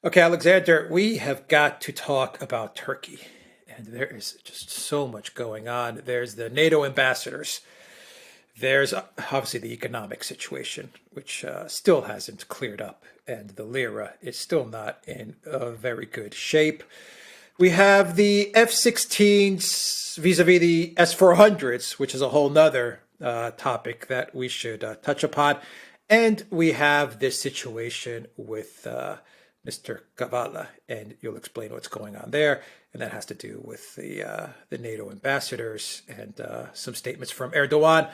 Okay, Alexander, we have got to talk about Turkey. And there is just so much going on. There's the NATO ambassadors. There's obviously the economic situation, which still hasn't cleared up. And the lira is still not in a very good shape. We have the F-16s vis-a-vis the S-400s, which is a whole nother topic that we should touch upon. And we have this situation with Mr. Kavala, and you'll explain what's going on there. And that has to do with the NATO ambassadors and some statements from Erdogan.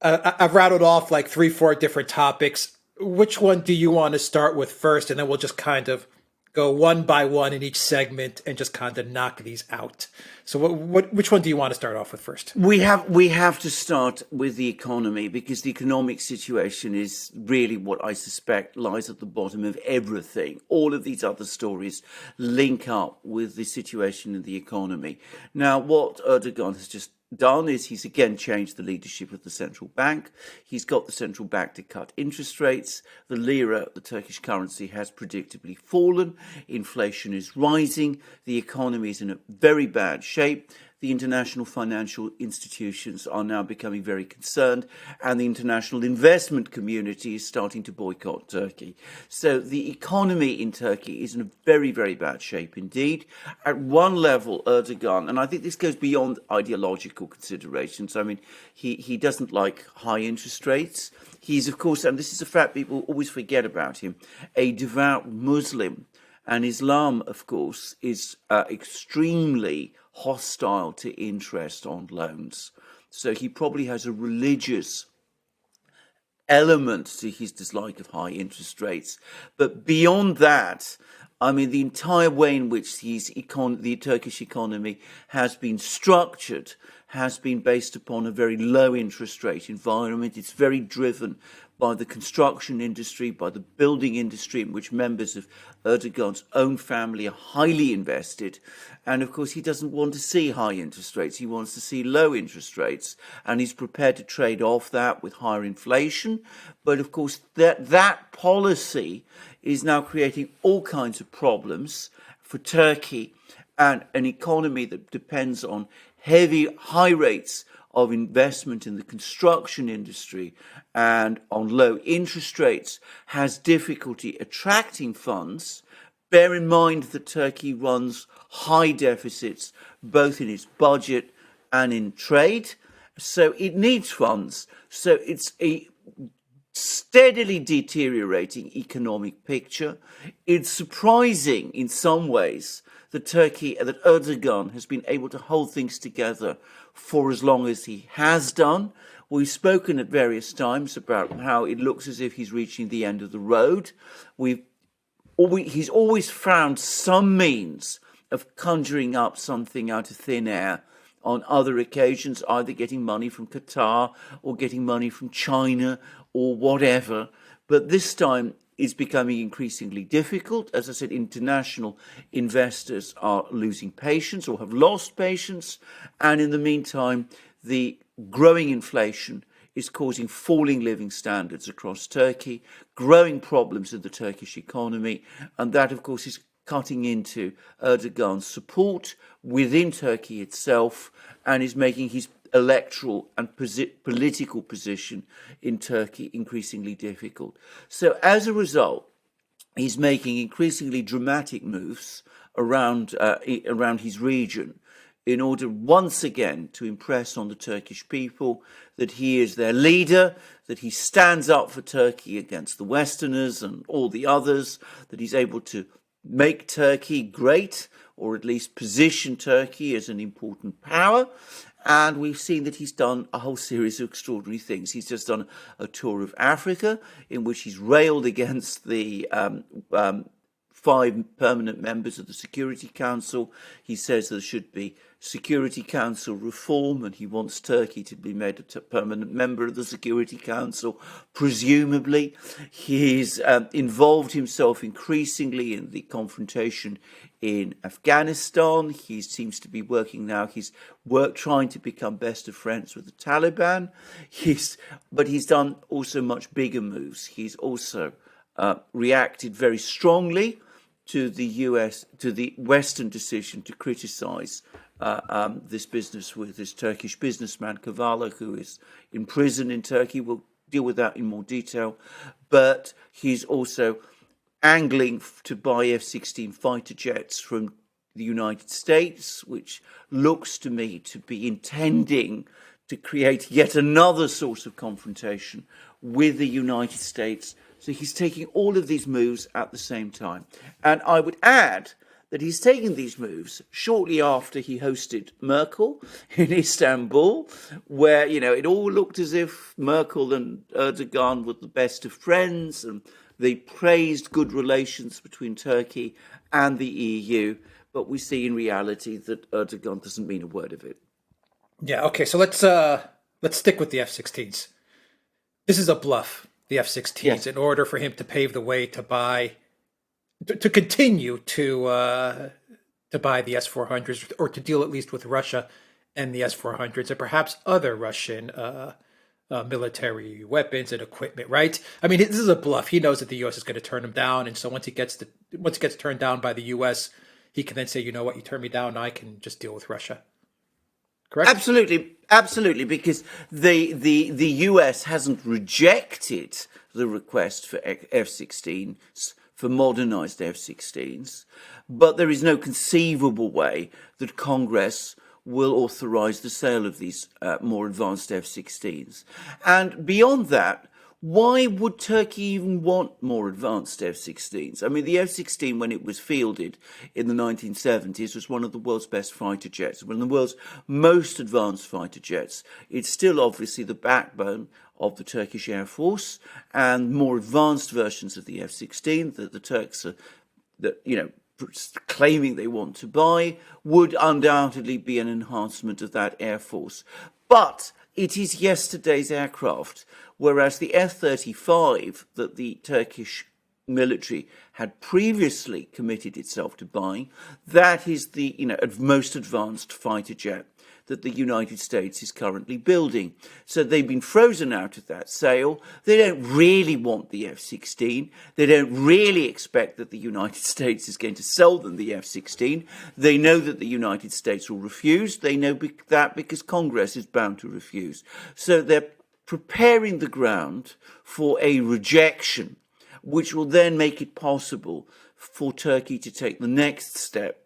I've rattled off like three, four different topics. Which one do you want to start with first? And then we'll just kind of go one by one in each segment and just kind of knock these out. So which one do you want to start off with first? We have to start with the economy, because the economic situation is really what I suspect lies at the bottom of everything. All of these other stories link up with the situation in the economy. Now, what Erdogan has just done is he's again changed the leadership of the central bank. He's got the central bank to cut interest rates. The lira, the Turkish currency, has predictably fallen. Inflation is rising. The economy is in a very bad shape. The international financial institutions are now becoming very concerned, and the international investment community is starting to boycott Turkey. So the economy in Turkey is in a very, very bad shape indeed. At one level, Erdogan, and I think this goes beyond ideological considerations. I mean, he doesn't like high interest rates. He's, of course, and this is a fact people always forget about him, a devout Muslim. And Islam, of course, is extremely hostile to interest on loans. So he probably has a religious element to his dislike of high interest rates. But beyond that, I mean, the entire way in which the Turkish economy has been structured has been based upon a very low interest rate environment. It's very driven by the construction industry, by the building industry, in which members of Erdogan's own family are highly invested. And of course, he doesn't want to see high interest rates. He wants to see low interest rates. And he's prepared to trade off that with higher inflation. But of course, that policy is now creating all kinds of problems for Turkey and an economy that depends on high rates of investment in the construction industry and on low interest rates, has difficulty attracting funds. Bear in mind that Turkey runs high deficits both in its budget and in trade, so it needs funds. So it's a steadily deteriorating economic picture. It's surprising in some ways that Erdogan has been able to hold things together for as long as he has done. We've spoken at various times about how it looks as if he's reaching the end of the road. He's always found some means of conjuring up something out of thin air on other occasions, either getting money from Qatar or getting money from China or whatever. But this time is becoming increasingly difficult. As I said, international investors are losing patience or have lost patience. And in the meantime, the growing inflation is causing falling living standards across Turkey, growing problems in the Turkish economy. And that, of course, is cutting into Erdogan's support within Turkey itself and is making his electoral and political position in Turkey increasingly difficult. So as a result, he's making increasingly dramatic moves around his region in order once again to impress on the Turkish people that he is their leader, that he stands up for Turkey against the Westerners and all the others, that he's able to make Turkey great, or at least position Turkey as an important power. And we've seen that he's done a whole series of extraordinary things. He's just done a tour of Africa in which he's railed against the 5 permanent members of the Security Council. He says there should be Security Council reform, and he wants Turkey to be made a permanent member of the Security Council, presumably. He's involved himself increasingly in the confrontation in Afghanistan. He seems to be working now. He's trying to become best of friends with the Taliban. But he's done also much bigger moves. He's also reacted very strongly to the US, to the Western decision to criticize this business with this Turkish businessman Kavala, who is in prison in Turkey. We'll deal with that in more detail. But he's also angling to buy F-16 fighter jets from the United States, which looks to me to be intending to create yet another source of confrontation with the United States. So he's taking all of these moves at the same time. And I would add that he's taking these moves shortly after he hosted Merkel in Istanbul, where, it all looked as if Merkel and Erdogan were the best of friends, and they praised good relations between Turkey and the EU. But we see in reality that Erdogan doesn't mean a word of it. Yeah, okay, so let's stick with the F-16s. This is a bluff, the F-16s, Yes. in order for him to pave the way to continue to buy the S-400s, or to deal at least with Russia and the S-400s, and perhaps other Russian military weapons and equipment. Right? I mean, this is a bluff. He knows that the U.S. is going to turn him down, and so once it gets turned down by the U.S., he can then say, you know what, you turn me down, I can just deal with Russia. Correct? Absolutely, because the US hasn't rejected the request for F-16s, for modernized F-16s, but there is no conceivable way that Congress will authorize the sale of these more advanced F-16s. And beyond that, why would Turkey even want more advanced F-16s? I mean, the F-16, when it was fielded in the 1970s, was one of the world's best fighter jets, one of the world's most advanced fighter jets. It's still obviously the backbone of the Turkish Air Force, and more advanced versions of the F-16 that the Turks are, claiming they want to buy would undoubtedly be an enhancement of that Air Force. But it is yesterday's aircraft, whereas the F-35 that the Turkish military had previously committed itself to buying, that is the most advanced fighter jet that the United States is currently building. So they've been frozen out of that sale. They don't really want the F-16. They don't really expect that the United States is going to sell them the F-16. They know that the United States will refuse. They know that because Congress is bound to refuse. So they're preparing the ground for a rejection, which will then make it possible for Turkey to take the next step,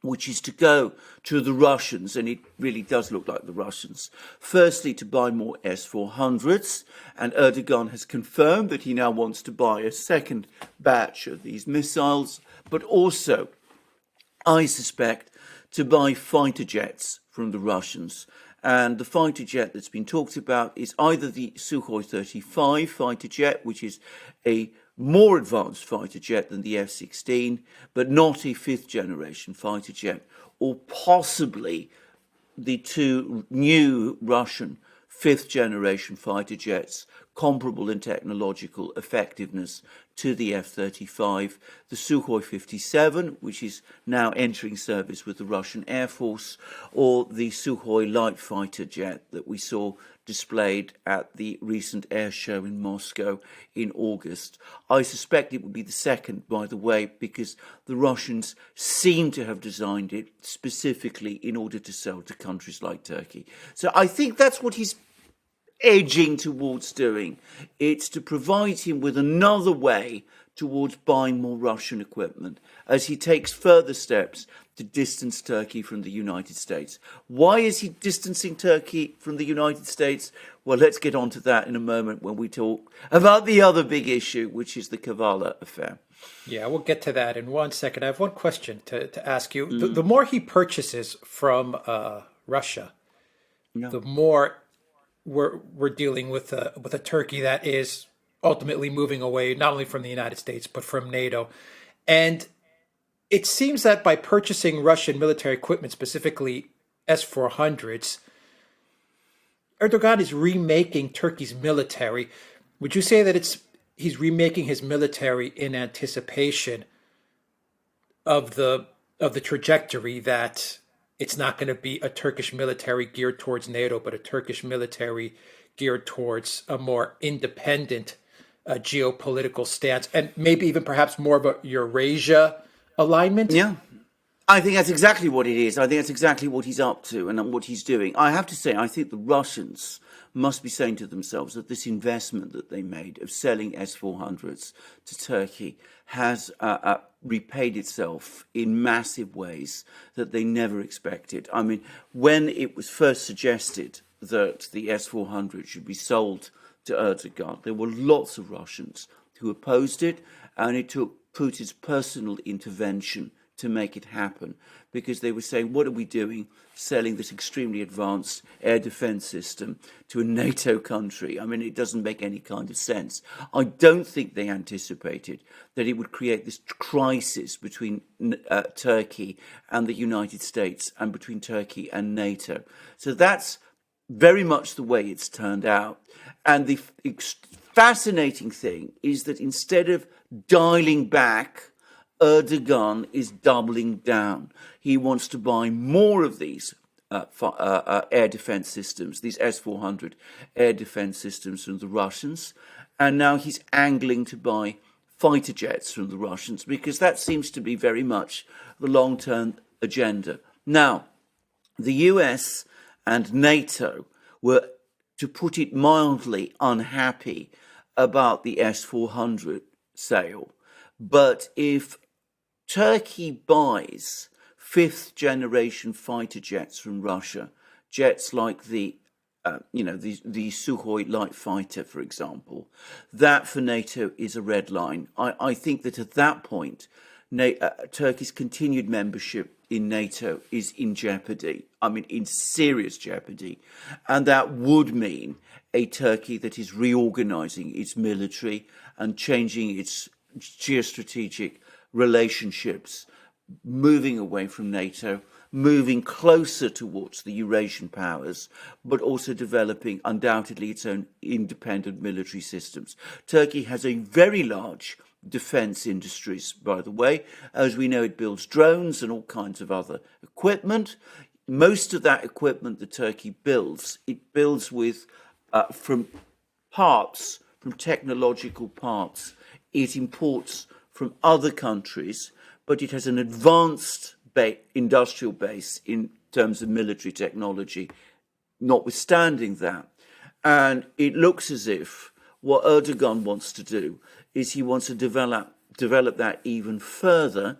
which is to go to the Russians, and it really does look like the Russians. Firstly, to buy more S-400s, and Erdogan has confirmed that he now wants to buy a second batch of these missiles, but also, I suspect, to buy fighter jets from the Russians. And the fighter jet that's been talked about is either the Sukhoi 35 fighter jet, which is a more advanced fighter jet than the F-16, but not a fifth generation fighter jet, or possibly the two new Russian fifth generation fighter jets, comparable in technological effectiveness to the F-35, the Sukhoi 57, which is now entering service with the Russian Air Force, or the Sukhoi light fighter jet that we saw displayed at the recent air show in Moscow in August. I suspect it would be the second, by the way, because the Russians seem to have designed it specifically in order to sell to countries like Turkey. So I think that's what he's edging towards doing. It's to provide him with another way towards buying more Russian equipment as he takes further steps to distance Turkey from the United States. Why is he distancing Turkey from the United States? Well, let's get on to that in a moment when we talk about the other big issue, which is the Kavala affair. Yeah, we'll get to that in 1 second. I have one question to ask you. The more he purchases from Russia, the more we're dealing with a Turkey that is ultimately moving away not only from the United States but from NATO. And it seems that by purchasing Russian military equipment, specifically S-400s, Erdogan is remaking Turkey's military. Would you say that he's remaking his military in anticipation of the trajectory that it's not going to be a Turkish military geared towards NATO, but a Turkish military geared towards a more independent geopolitical stance, and maybe even perhaps more of a Eurasia alignment? Yeah. I think that's exactly what it is. I think that's exactly what he's up to and what he's doing. I have to say, I think the Russians must be saying to themselves that this investment that they made of selling S-400s to Turkey has repaid itself in massive ways that they never expected. I mean, when it was first suggested that the S-400 should be sold to Erdogan, there were lots of Russians who opposed it, and it took Putin's personal intervention to make it happen, because they were saying, what are we doing selling this extremely advanced air defense system to a NATO country? I mean, it doesn't make any kind of sense. I don't think they anticipated that it would create this crisis between Turkey and the United States and between Turkey and NATO. So that's very much the way it's turned out. And the fascinating thing is that instead of dialing back, Erdogan is doubling down. He wants to buy more of these air defense systems, these S-400 air defense systems from the Russians. And now he's angling to buy fighter jets from the Russians, because that seems to be very much the long-term agenda. Now, the US and NATO were, to put it mildly, unhappy about the S-400 sale. But if Turkey buys fifth generation fighter jets from Russia, jets like the Sukhoi light fighter, for example, that for NATO is a red line. I think that at that point, Turkey's continued membership in NATO is in jeopardy. I mean, in serious jeopardy. And that would mean a Turkey that is reorganizing its military and changing its geostrategic relationships, moving away from NATO, moving closer towards the Eurasian powers, but also developing undoubtedly its own independent military systems. Turkey has a very large defense industries, by the way. As we know, it builds drones and all kinds of other equipment. Most of that equipment that Turkey builds, it builds with from technological parts. It imports from other countries, but it has an advanced industrial base in terms of military technology, notwithstanding that. And it looks as if what Erdogan wants to do is he wants to develop that even further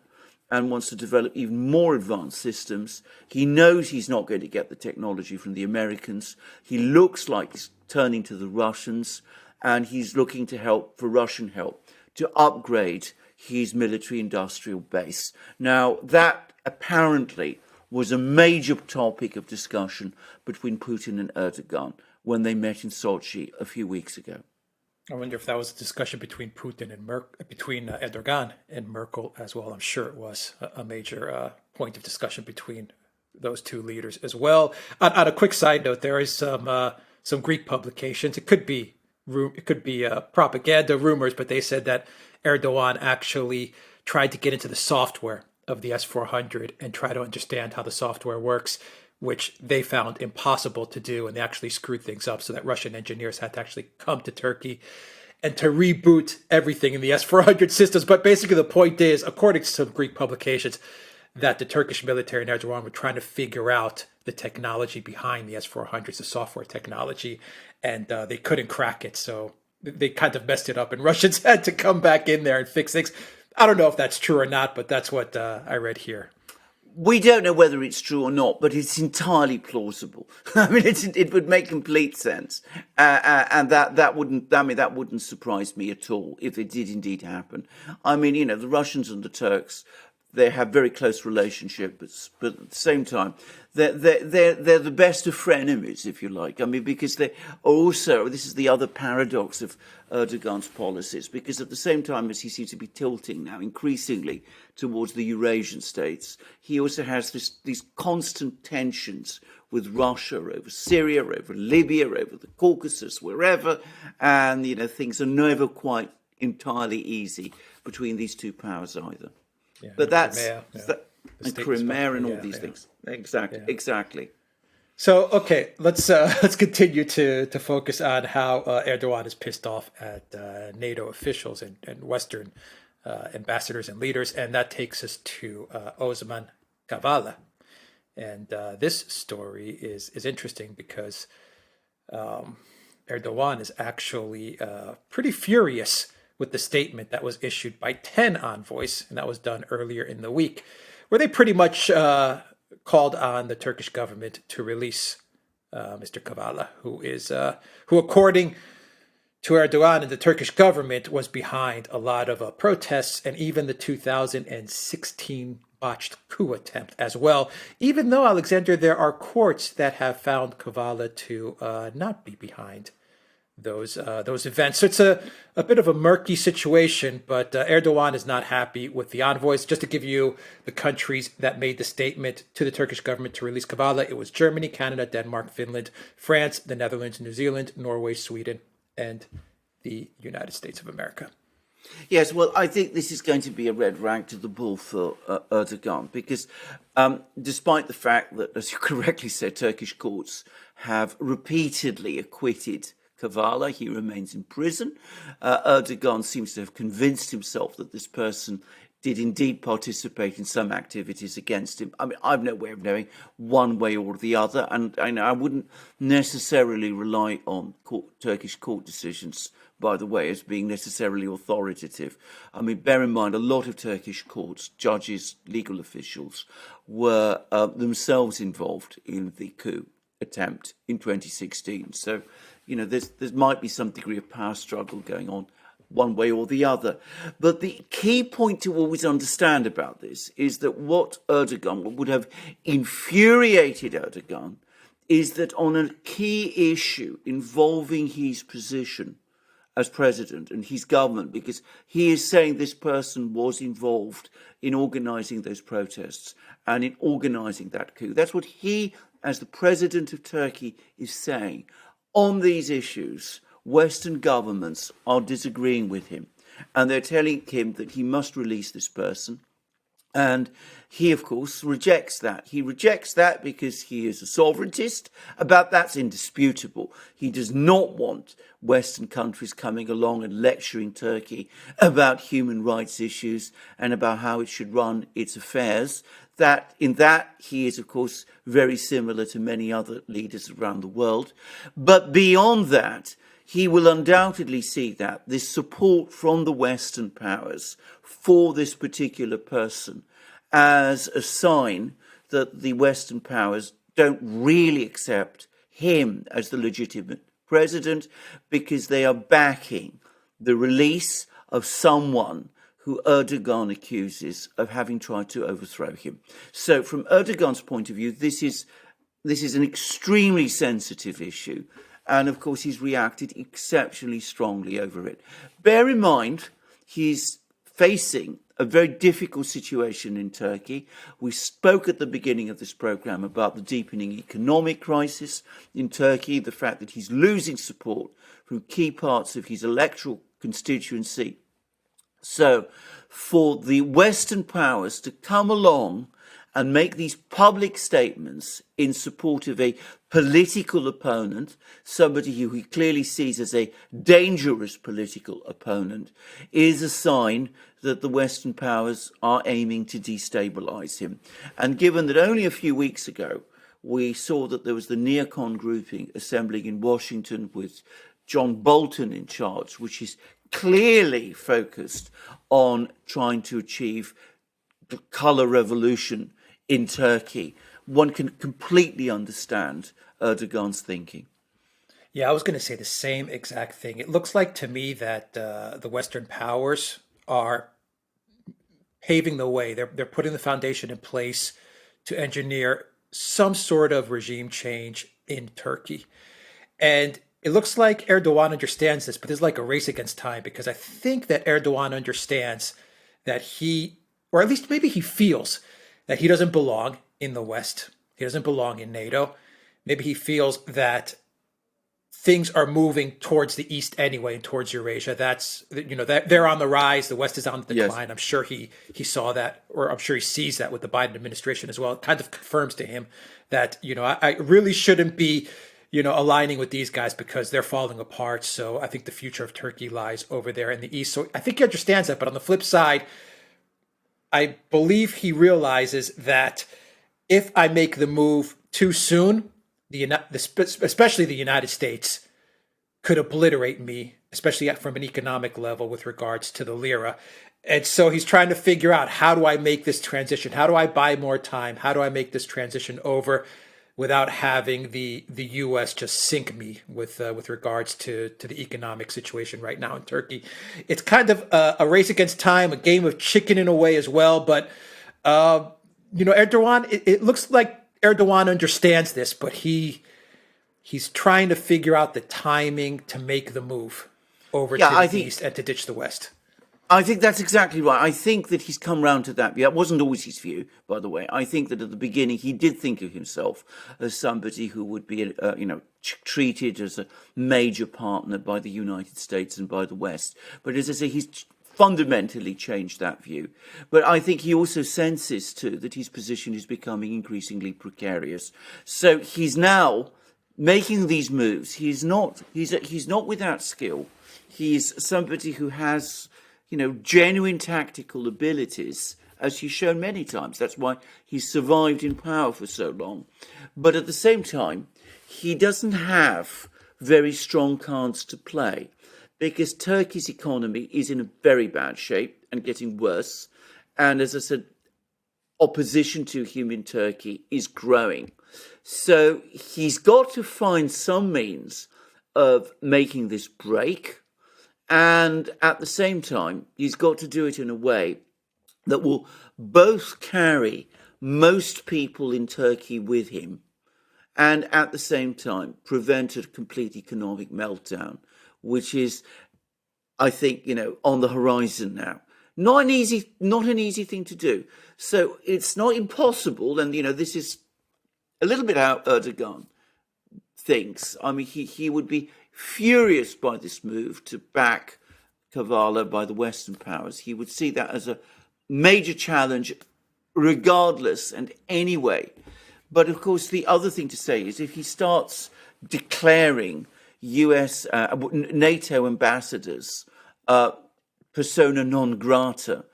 and wants to develop even more advanced systems. He knows he's not going to get the technology from the Americans. He looks like he's turning to the Russians, and he's looking for Russian help to upgrade his military industrial base. Now, that apparently was a major topic of discussion between Putin and Erdogan when they met in Sochi a few weeks ago. I wonder if that was a discussion between Putin and between Erdogan and Merkel as well. I'm sure it was a major point of discussion between those two leaders as well. On a quick side note, there is some Greek publications. It could be propaganda rumors, but they said that Erdogan actually tried to get into the software of the S-400 and try to understand how the software works, which they found impossible to do, and they actually screwed things up so that Russian engineers had to actually come to Turkey and to reboot everything in the S-400 systems. But basically the point is, according to some Greek publications, that the Turkish military and Erdogan were trying to figure out the technology behind the S-400s, the software technology, and they couldn't crack it. So they kind of messed it up, and Russians had to come back in there and fix things. I don't know if that's true or not, but that's what I read here. We don't know whether it's true or not, but it's entirely plausible. I mean, it would make complete sense, and that wouldn't surprise me at all if it did indeed happen. I mean, the Russians and the Turks, they have very close relationships, but at the same time, they're the best of frenemies, if you like. I mean, because they are also, this is the other paradox of Erdogan's policies, because at the same time as he seems to be tilting now increasingly towards the Eurasian states, he also has these constant tensions with Russia over Syria, over Libya, over the Caucasus, wherever, and things are never quite entirely easy between these two powers either. Yeah, but that's Crimea, and Crimea and all these things. Exactly. So okay, let's continue to focus on how Erdogan is pissed off at NATO officials and Western ambassadors and leaders, and that takes us to Osman Kavala. And this story is interesting because Erdogan is actually pretty furious with the statement that was issued by 10 envoys, and that was done earlier in the week, where they pretty much called on the Turkish government to release Mr. Kavala, who, according to Erdogan and the Turkish government, was behind a lot of protests and even the 2016 botched coup attempt as well. Even though, Alexander, there are courts that have found Kavala to not be behind those events. So it's a bit of a murky situation, but Erdogan is not happy with the envoys. Just to give you the countries that made the statement to the Turkish government to release Kavala, it was Germany, Canada, Denmark, Finland, France, the Netherlands, New Zealand, Norway, Sweden, and the United States of America. Yes, well, I think this is going to be a red rag to the bull for Erdogan because despite the fact that, as you correctly said, Turkish courts have repeatedly acquitted Kavala, he remains in prison. Erdogan seems to have convinced himself that this person did indeed participate in some activities against him. I mean, I've no way of knowing one way or the other, and I wouldn't necessarily rely on Turkish court decisions, by the way, as being necessarily authoritative. I mean, bear in mind, a lot of Turkish courts, judges, legal officials, were themselves involved in the coup attempt in 2016. So, there might be some degree of power struggle going on one way or the other. But the key point to always understand about this is that what would have infuriated Erdogan is that on a key issue involving his position as president and his government, because he is saying this person was involved in organising those protests and in organising that coup. That's what he, as the president of Turkey, is saying. On these issues, Western governments are disagreeing with him, and they're telling him that he must release this person. And he, of course, rejects that. He rejects that because he is a sovereigntist. About that's indisputable. He does not want Western countries coming along and lecturing Turkey about human rights issues and about how it should run its affairs. In that, he is, of course, very similar to many other leaders around the world. But beyond that, he will undoubtedly see that this support from the Western powers for this particular person as a sign that the Western powers don't really accept him as the legitimate president because they are backing the release of someone who Erdogan accuses of having tried to overthrow him. So from Erdogan's point of view, this is an extremely sensitive issue. And of course, he's reacted exceptionally strongly over it. Bear in mind, he's facing a very difficult situation in Turkey. We spoke at the beginning of this program about the deepening economic crisis in Turkey, the fact that he's losing support from key parts of his electoral constituency. So for the Western powers to come along and make these public statements in support of a political opponent, somebody who he clearly sees as a dangerous political opponent, is a sign that the Western powers are aiming to destabilize him. And given that only a few weeks ago, we saw that there was the neocon grouping assembling in Washington with John Bolton in charge, which is clearly focused on trying to achieve the colour revolution in Turkey, one can completely understand Erdogan's thinking. Yeah, I was going to say the same exact thing. It looks like to me that the Western powers are paving the way. They're putting the foundation in place to engineer some sort of regime change in Turkey. And it looks like Erdogan understands this, but there's like a race against time because I think that Erdogan understands that he, or at least maybe he feels that he doesn't belong in the West. He doesn't belong in NATO. Maybe he feels that things are moving towards the east anyway, towards Eurasia. That's, that they're on the rise. The West is on the decline. Yes. I'm sure he saw that, or I'm sure he sees that with the Biden administration as well. It kind of confirms to him that, I really shouldn't be, aligning with these guys because they're falling apart. So I think the future of Turkey lies over there in the east. So I think he understands that. But on the flip side, I believe he realizes that if I make the move too soon, especially the United States could obliterate me, especially from an economic level with regards to the lira. And so he's trying to figure out, how do I make this transition? How do I buy more time? How do I make this transition over without having the U.S. just sink me with regards to the economic situation right now in Turkey? It's kind of a race against time, a game of chicken in a way as well. But Erdogan, it looks like Erdogan understands this, but he's trying to figure out the timing to make the move over to the east and to ditch the West. I think that's exactly right. I think that he's come round to that view. That wasn't always his view, by the way. I think that at the beginning he did think of himself as somebody who would be, treated as a major partner by the United States and by the West. But as I say, he's fundamentally changed that view. But I think he also senses too that his position is becoming increasingly precarious. So he's now making these moves. He's not without skill. He's somebody who has, genuine tactical abilities, as he's shown many times. That's why he's survived in power for so long. But at the same time, he doesn't have very strong cards to play, because Turkey's economy is in a very bad shape and getting worse. And as I said, opposition to him in Turkey is growing. So he's got to find some means of making this break. And at the same time, he's got to do it in a way that will both carry most people in Turkey with him and at the same time prevent a complete economic meltdown, which is, I think, on the horizon now. Not an easy thing to do. So it's not impossible. And, this is a little bit how Erdogan thinks. I mean, he would be furious by this move to back Kavala by the Western powers. He would see that as a major challenge regardless and anyway. But of course, the other thing to say is if he starts declaring US, NATO ambassadors persona non grata,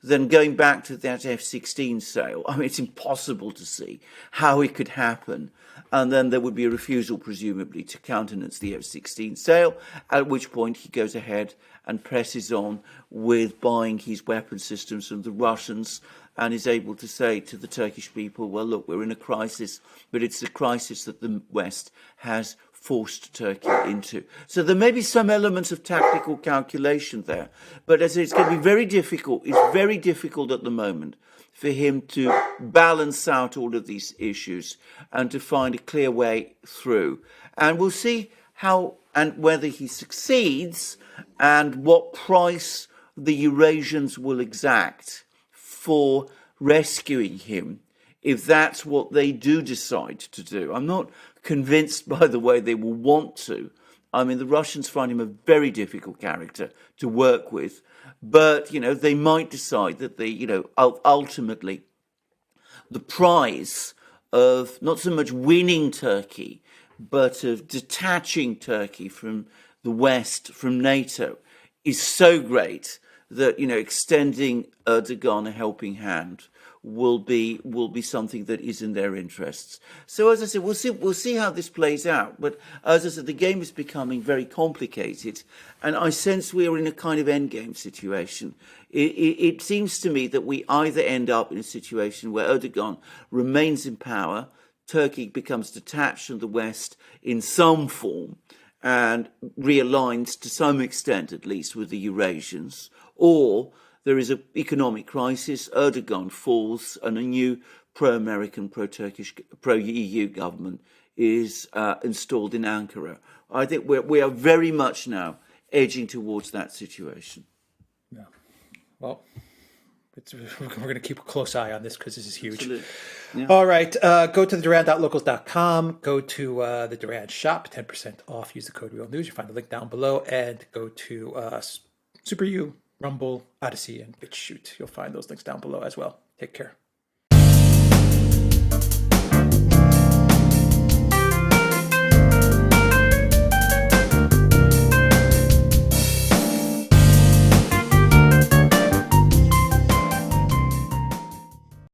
then going back to that F-16 sale, I mean, it's impossible to see how it could happen. And then there would be a refusal, presumably, to countenance the F-16 sale, at which point he goes ahead and presses on with buying his weapon systems from the Russians and is able to say to the Turkish people, well, look, we're in a crisis, but it's the crisis that the West has forced Turkey into. So there may be some elements of tactical calculation there, but as it's going to be very difficult, it's very difficult at the moment for him to balance out all of these issues and to find a clear way through. And we'll see how and whether he succeeds and what price the Eurasians will exact for rescuing him, if that's what they do decide to do. I'm not convinced, by the way, they will want to. I mean, the Russians find him a very difficult character to work with, but, they might decide that ultimately the prize of not so much winning Turkey, but of detaching Turkey from the West, from NATO, is so great that, extending Erdogan a helping hand will be something that is in their interests. So as I said, we'll see how this plays out. But as I said, the game is becoming very complicated, and I sense we are in a kind of endgame situation. It seems to me that we either end up in a situation where Erdogan remains in power, Turkey becomes detached from the West in some form and realigns to some extent, at least, with the Eurasians, or there is an economic crisis, Erdogan falls, and a new pro-American, pro-Turkish, pro-EU government is installed in Ankara. I think we are very much now edging towards that situation. Yeah. Well, we're going to keep a close eye on this because this is huge. Absolutely. Yeah. All right. Go to the Duran.locals.com. Go to the Duran shop, 10% off. Use the code Real News. You find the link down below. And go to Super U, Rumble, Odyssey, and BitChute. You'll find those links down below as well. Take care.